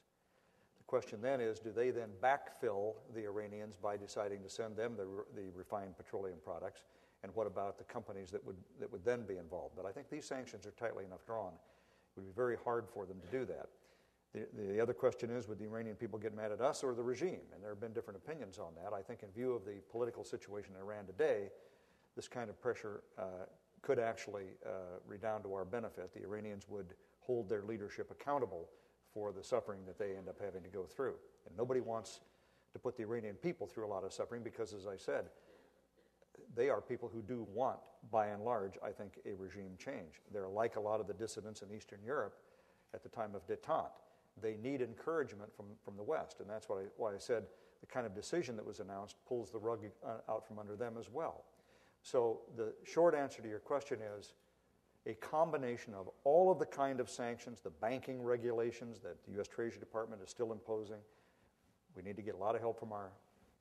The question then is, do they then backfill the Iranians by deciding to send them the refined petroleum products? And what about the companies that would then be involved? But I think these sanctions are tightly enough drawn. It would be very hard for them to do that. The other question is, would the Iranian people get mad at us or the regime? And there have been different opinions on that. I think in view of the political situation in Iran today, this kind of pressure could actually redound to our benefit. The Iranians would hold their leadership accountable for the suffering that they end up having to go through. And nobody wants to put the Iranian people through a lot of suffering because, as I said, they are people who do want, by and large, I think, a regime change. They're like a lot of the dissidents in Eastern Europe at the time of détente. They need encouragement from the West, and that's why I said the kind of decision that was announced pulls the rug out from under them as well. So the short answer to your question is a combination of all of the kind of sanctions, the banking regulations that the U.S. Treasury Department is still imposing. We need to get a lot of help from our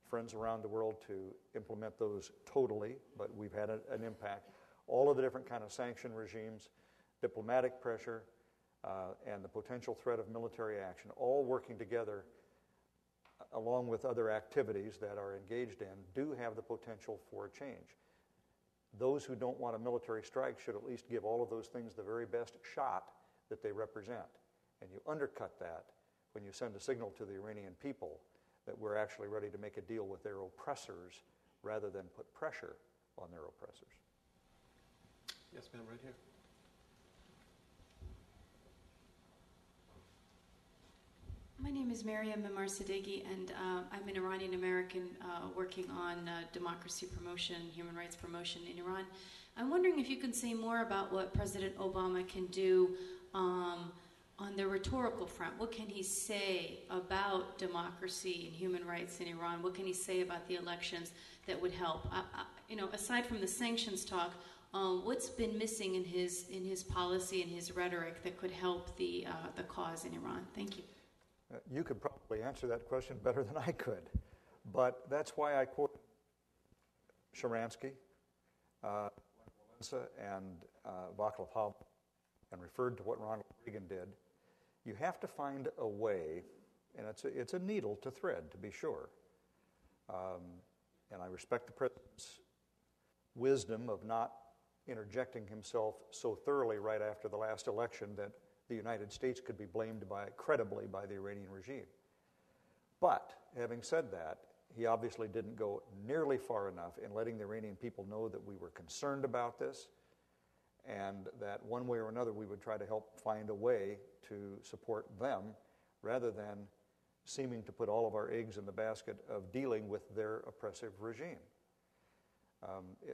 friends around the world to implement those totally, but we've had an impact. All of the different kind of sanction regimes, diplomatic pressure, and the potential threat of military action, all working together along with other activities that are engaged in, do have the potential for change. Those who don't want a military strike should at least give all of those things the very best shot that they represent. And you undercut that when you send a signal to the Iranian people that we're actually ready to make a deal with their oppressors rather than put pressure on their oppressors. Yes, ma'am, right here. My name is Mariam Mimar Sadeghi, and I'm an Iranian American working on democracy promotion, human rights promotion in Iran. I'm wondering if you can say more about what President Obama can do on the rhetorical front. What can he say about democracy and human rights in Iran? What can he say about the elections that would help? Aside from the sanctions talk, what's been missing in his policy and his rhetoric that could help the cause in Iran? Thank you. You could probably answer that question better than I could, but that's why I quote Sharansky, and Václav Havel, and referred to what Ronald Reagan did. You have to find a way, and it's a needle to thread, to be sure. And I respect the president's wisdom of not interjecting himself so thoroughly right after the last election that the United States could be blamed credibly by the Iranian regime. But having said that, he obviously didn't go nearly far enough in letting the Iranian people know that we were concerned about this and that one way or another we would try to help find a way to support them rather than seeming to put all of our eggs in the basket of dealing with their oppressive regime.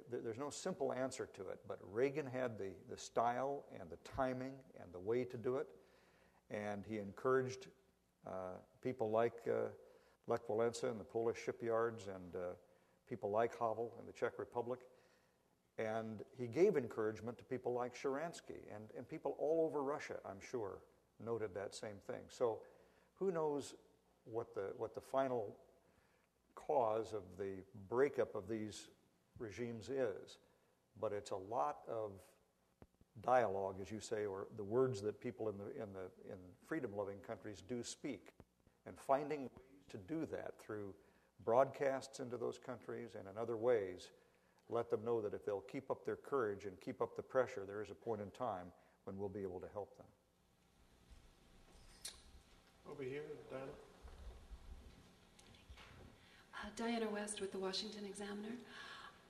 There's no simple answer to it, but Reagan had the style and the timing and the way to do it, and he encouraged people like Lech Walesa and the Polish shipyards and people like Havel in the Czech Republic, and he gave encouragement to people like Sharansky, and people all over Russia, I'm sure, noted that same thing. So who knows what the final cause of the breakup of these regimes is, but it's a lot of dialogue, as you say, or the words that people in freedom-loving countries do speak, and finding ways to do that through broadcasts into those countries and in other ways, let them know that if they'll keep up their courage and keep up the pressure, there is a point in time when we'll be able to help them. Over here, Diana. Diana West with the Washington Examiner.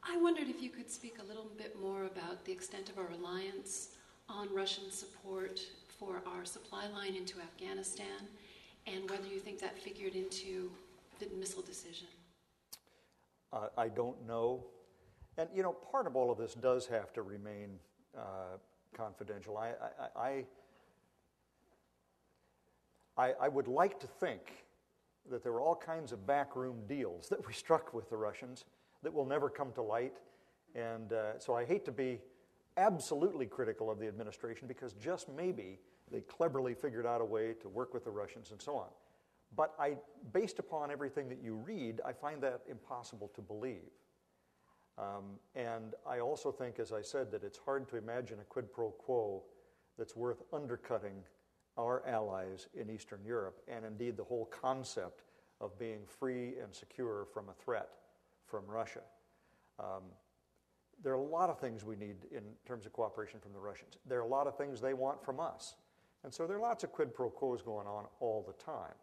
I wondered if you could speak a little bit more about the extent of our reliance on Russian support for our supply line into Afghanistan and whether you think that figured into the missile decision. I don't know. And, part of all of this does have to remain confidential. I would like to think that there were all kinds of backroom deals that we struck with the Russians that will never come to light. And so I hate to be absolutely critical of the administration because just maybe they cleverly figured out a way to work with the Russians and so on. But based upon everything that you read, I find that impossible to believe. And I also think, as I said, that it's hard to imagine a quid pro quo that's worth undercutting our allies in Eastern Europe and indeed the whole concept of being free and secure from a threat from Russia. There are a lot of things we need in terms of cooperation from the Russians. There are a lot of things they want from us. And so there are lots of quid pro quos going on all the time.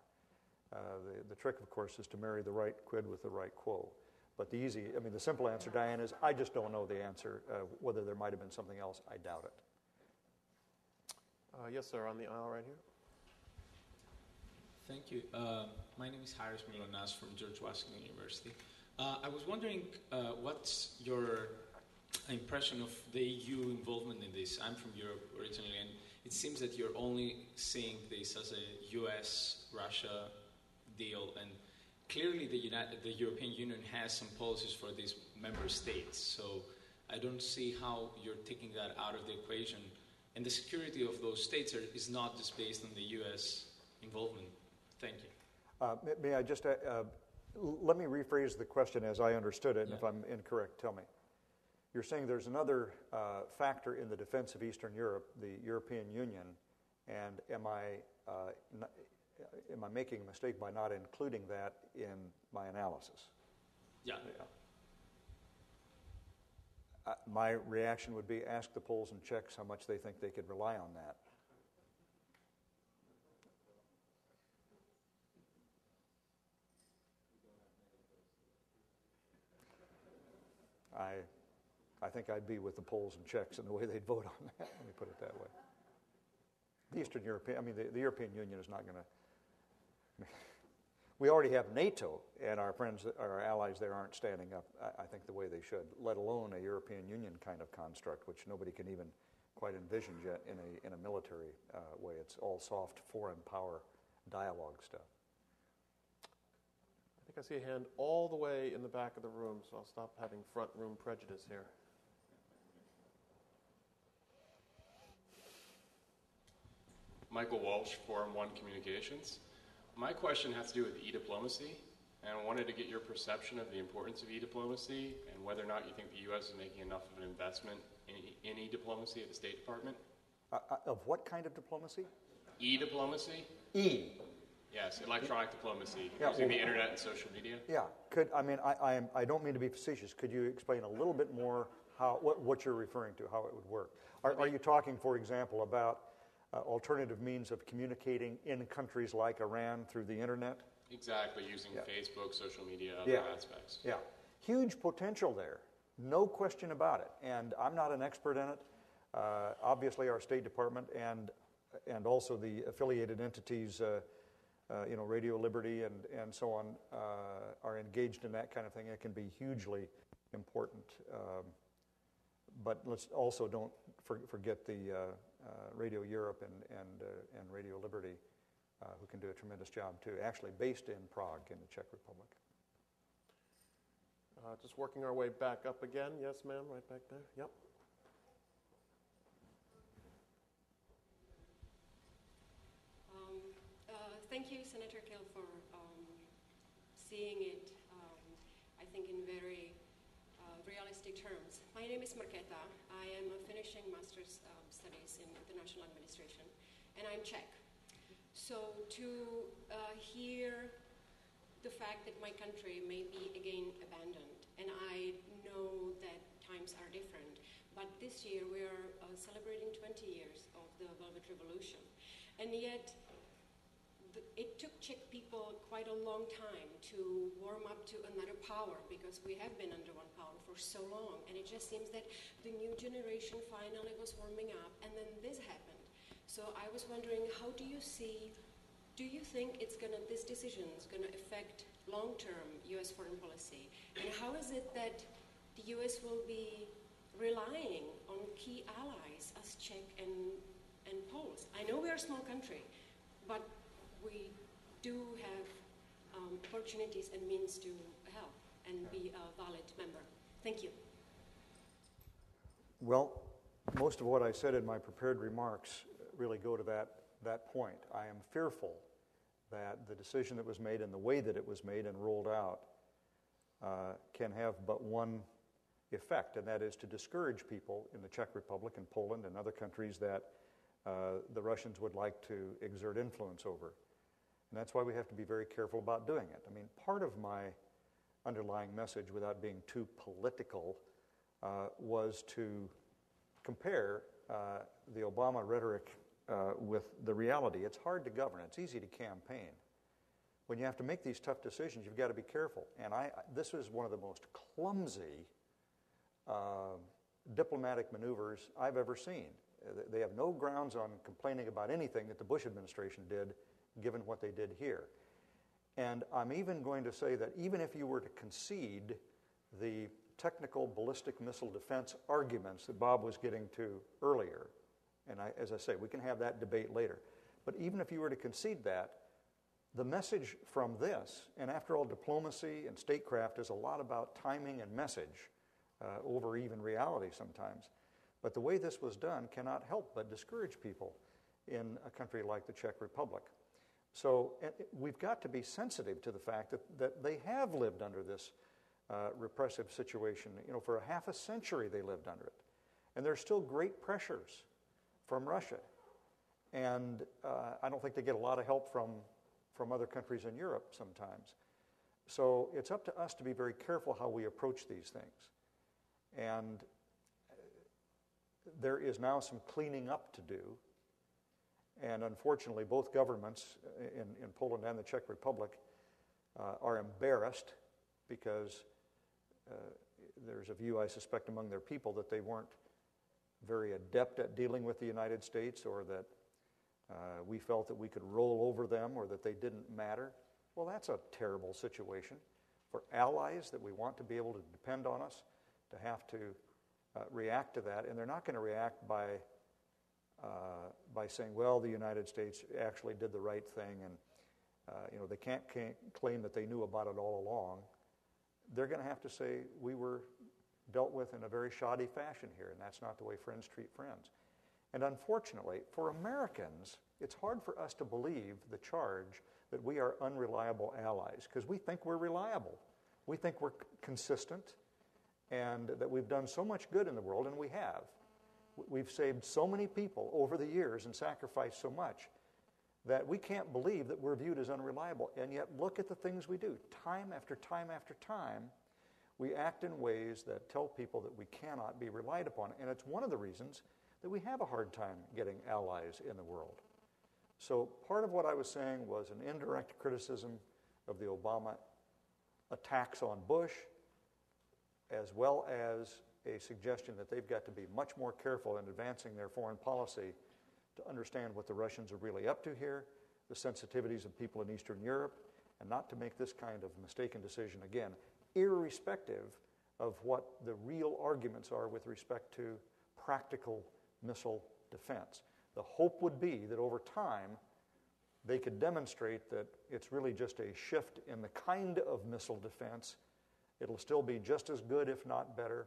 The trick, of course, is to marry the right quid with the right quo. But the simple answer, Diane, is I just don't know the answer. Whether there might have been something else, I doubt it. Yes, sir, on the aisle right here. Thank you. My name is Harris Milonas from George Washington University. I was wondering what's your impression of the EU involvement in this? I'm from Europe originally, and it seems that you're only seeing this as a US-Russia deal, and clearly the European Union has some policies for these member states, so I don't see how you're taking that out of the equation. And the security of those states is not just based on the U.S. involvement. Thank you. May I just, let me rephrase the question as I understood it, and if I'm incorrect, tell me. You're saying there's another factor in the defense of Eastern Europe, the European Union, and am I making a mistake by not including that in my analysis? Yeah. My reaction would be ask the Poles and Czechs how much they think they could rely on that. I think I'd be with the Poles and Czechs in the way they'd vote on that. Let me put it that way. The Eastern European, the European Union is not going to. We already have NATO, and our friends, our allies there aren't standing up, I think, the way they should, let alone a European Union kind of construct, which nobody can even quite envision yet in a military way. It's all soft foreign power dialogue stuff. I think I see a hand all the way in the back of the room, so I'll stop having front room prejudice here. Michael Walsh, Forum 1 Communications. My question has to do with e-diplomacy, and I wanted to get your perception of the importance of e-diplomacy and whether or not you think the U.S. is making enough of an investment in e-diplomacy at the State Department. Of what kind of diplomacy? E-diplomacy? E. Yes, electronic diplomacy, Yeah, using the internet and social media. Yeah. I don't mean to be facetious. Could you explain a little bit more what you're referring to, how it would work? Are you talking, for example, about alternative means of communicating in countries like Iran through the internet? Exactly, using Facebook, social media, other aspects. Yeah. Huge potential there, no question about it. And I'm not an expert in it. Obviously, our State Department and also the affiliated entities, Radio Liberty and so on, are engaged in that kind of thing. It can be hugely important. But let's also don't forget the Radio Europe and Radio Liberty, who can do a tremendous job too, actually based in Prague in the Czech Republic. Just working our way back up again. Yes, ma'am, right back there. Yep. Thank you, Senator Kyl, for seeing it, I think, in very realistic terms. My name is Markéta. I am finishing master's studies in international administration, and I'm Czech. So to hear the fact that my country may be again abandoned, and I know that times are different, but this year we are celebrating 20 years of the Velvet Revolution, and yet it took Czech people quite a long time to warm up to another power, because we have been under one power for so long, and it just seems that the new generation finally was warming up, and then this happened. So I was wondering, how do you think this decision is going to affect long-term U.S. foreign policy, and how is it that the U.S. will be relying on key allies as Czech and Poles? I know we are a small country, but we do have opportunities and means to help and be a valid member. Thank you. Well, most of what I said in my prepared remarks really go to that point. I am fearful that the decision that was made and the way that it was made and rolled out can have but one effect, and that is to discourage people in the Czech Republic and Poland and other countries that the Russians would like to exert influence over. And that's why we have to be very careful about doing it. I mean, part of my underlying message, without being too political, was to compare the Obama rhetoric with the reality. It's hard to govern. It's easy to campaign. When you have to make these tough decisions, you've got to be careful. And this is one of the most clumsy diplomatic maneuvers I've ever seen. They have no grounds on complaining about anything that the Bush administration did, given what they did here. And I'm even going to say that even if you were to concede the technical ballistic missile defense arguments that Bob was getting to earlier, and as I say, we can have that debate later, but even if you were to concede that, the message from this, and after all, diplomacy and statecraft is a lot about timing and message over even reality sometimes. But the way this was done cannot help but discourage people in a country like the Czech Republic. So we've got to be sensitive to the fact that they have lived under this repressive situation. You know, for a half a century they lived under it. And there's still great pressures from Russia. And I don't think they get a lot of help from other countries in Europe sometimes. So it's up to us to be very careful how we approach these things. And there is now some cleaning up to do. And unfortunately, both governments in Poland and the Czech Republic are embarrassed because there's a view, I suspect, among their people that they weren't very adept at dealing with the United States, or that we felt that we could roll over them, or that they didn't matter. Well, that's a terrible situation for allies that we want to be able to depend on us to have to react to that. And they're not going to react by saying, well, the United States actually did the right thing, and they can't claim that they knew about it all along. They're going to have to say, we were dealt with in a very shoddy fashion here, and that's not the way friends treat friends. And unfortunately, for Americans, it's hard for us to believe the charge that we are unreliable allies, because we think we're reliable. We think we're consistent, and that we've done so much good in the world, and we have. We've saved so many people over the years and sacrificed so much that we can't believe that we're viewed as unreliable. And yet, look at the things we do. Time after time after time, we act in ways that tell people that we cannot be relied upon. And it's one of the reasons that we have a hard time getting allies in the world. So part of what I was saying was an indirect criticism of the Obama attacks on Bush, as well as a suggestion that they've got to be much more careful in advancing their foreign policy to understand what the Russians are really up to here, the sensitivities of people in Eastern Europe, and not to make this kind of mistaken decision again, irrespective of what the real arguments are with respect to practical missile defense. The hope would be that over time they could demonstrate that it's really just a shift in the kind of missile defense. It'll still be just as good, if not better,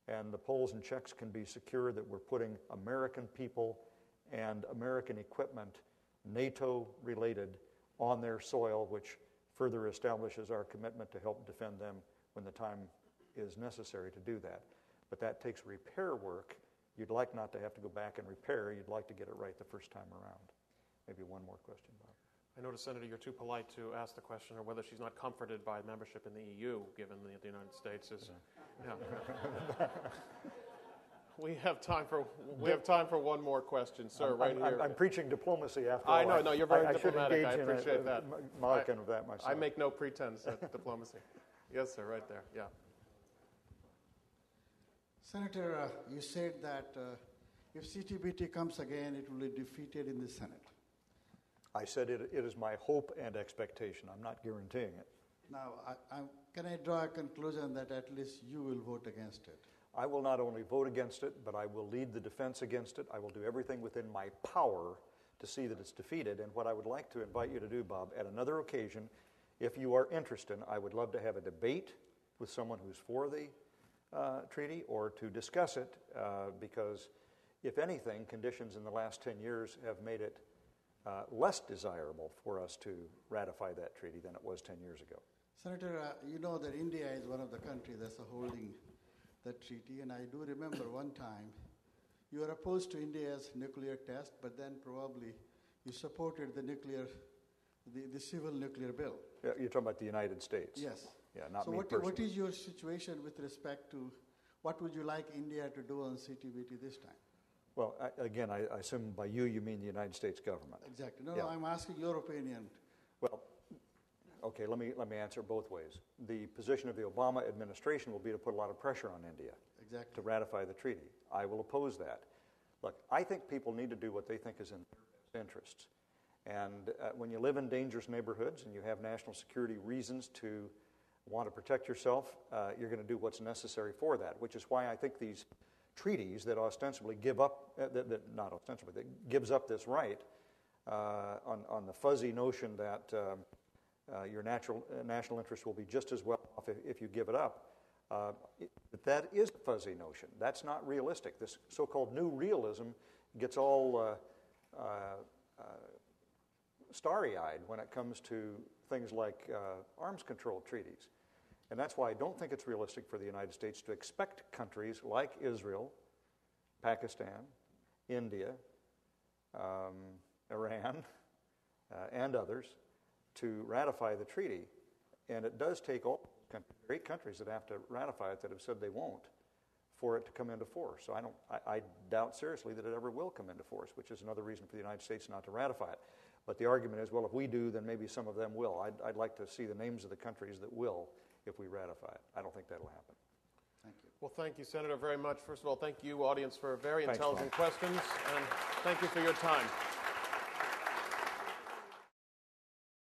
and the Poles and Czechs can be secure that we're putting American people and American equipment, NATO-related, on their soil, which further establishes our commitment to help defend them when the time is necessary to do that. But that takes repair work. You'd like not to have to go back and repair. You'd like to get it right the first time around. Maybe one more question, Bob. I notice, Senator, you're too polite to ask the question or whether she's not comforted by membership in the EU, given the United States is. Yeah. We have time for one more question, sir. Here. I'm preaching diplomacy after all. I know. No, you're very diplomatic. I appreciate that. Modicum of that myself. I make no pretense at diplomacy. Yes, sir. Right there. Yeah. Senator, you said that if CTBT comes again, it will be defeated in the Senate. I said it is my hope and expectation. I'm not guaranteeing it. Now, can I draw a conclusion that at least you will vote against it? I will not only vote against it, but I will lead the defense against it. I will do everything within my power to see that it's defeated. And what I would like to invite you to do, Bob, at another occasion, if you are interested, I would love to have a debate with someone who's for the treaty, or to discuss it, because if anything, conditions in the last 10 years have made it less desirable for us to ratify that treaty than it was 10 years ago. Senator, you know that India is one of the countries that's holding that treaty, and I do remember one time you were opposed to India's nuclear test, but then probably you supported the civil nuclear bill. Yeah, you're talking about the United States? Yes. Yeah, not so me what personally. is your situation with respect to what would you like India to do on CTBT this time? Well, again, I assume by you mean the United States government. Exactly. No, Yeah. no, I'm asking your opinion. Well, okay, let me answer both ways. The position of the Obama administration will be to put a lot of pressure on India Exactly. to ratify the treaty. I will oppose that. Look, I think people need to do what they think is in their best interests. And when you live in dangerous neighborhoods and you have national security reasons to want to protect yourself, you're going to do what's necessary for that, which is why I think these treaties that ostensibly give up, not ostensibly, that gives up this right on the fuzzy notion that your national interest will be just as well off if you give it up. That is a fuzzy notion. That's not realistic. This so-called new realism gets all starry-eyed when it comes to things like arms control treaties. And that's why I don't think it's realistic for the United States to expect countries like Israel, Pakistan, India, Iran, and others to ratify the treaty. And it does take all 8 countries that have to ratify it that have said they won't for it to come into force. So I doubt seriously that it ever will come into force, which is another reason for the United States not to ratify it. But the argument is, well, if we do, then maybe some of them will. I'd like to see the names of the countries that will if we ratify it. I don't think that'll happen. Thank you. Well, thank you, Senator, very much. First of all, thank you, audience, for very Thanks, intelligent questions, and thank you for your time.